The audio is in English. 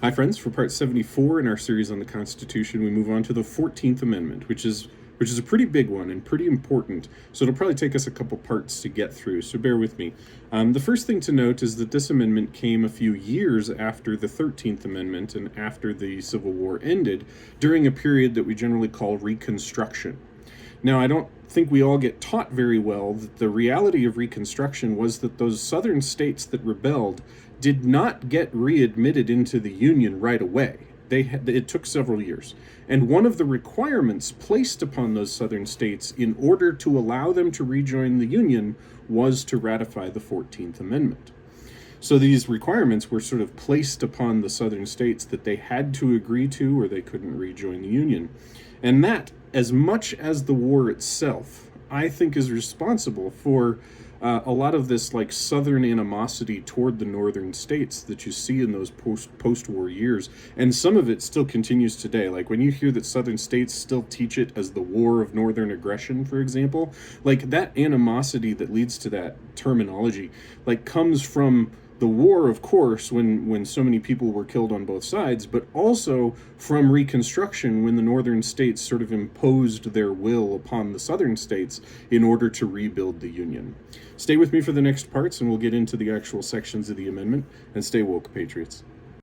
Hi, friends. For part 74 in our series on the Constitution, we move on to the 14th Amendment, which is a pretty big one and pretty important. So it'll probably take us a couple parts to get through, so bear with me. The first thing to note is that this amendment came a few years after the 13th Amendment and after the Civil War ended, during a period that we generally call Reconstruction. Now, I don't think we all get taught very well that the reality of Reconstruction was that those southern states that rebelled did not get readmitted into the Union right away. It took several years. And one of the requirements placed upon those southern states in order to allow them to rejoin the Union was to ratify the 14th Amendment. So these requirements were sort of placed upon the southern states that they had to agree to or they couldn't rejoin the Union. And that, as much as the war itself, I think is responsible for a lot of this like southern animosity toward the northern states that you see in those post-war years. And some of it still continues today. Like when you hear that southern states still teach it as the war of northern aggression, for example, like that animosity that leads to that terminology like comes from the war, of course, when so many people were killed on both sides, but also from Reconstruction when the northern states sort of imposed their will upon the southern states in order to rebuild the Union. Stay with me for the next parts and we'll get into the actual sections of the amendment, and stay woke, Patriots.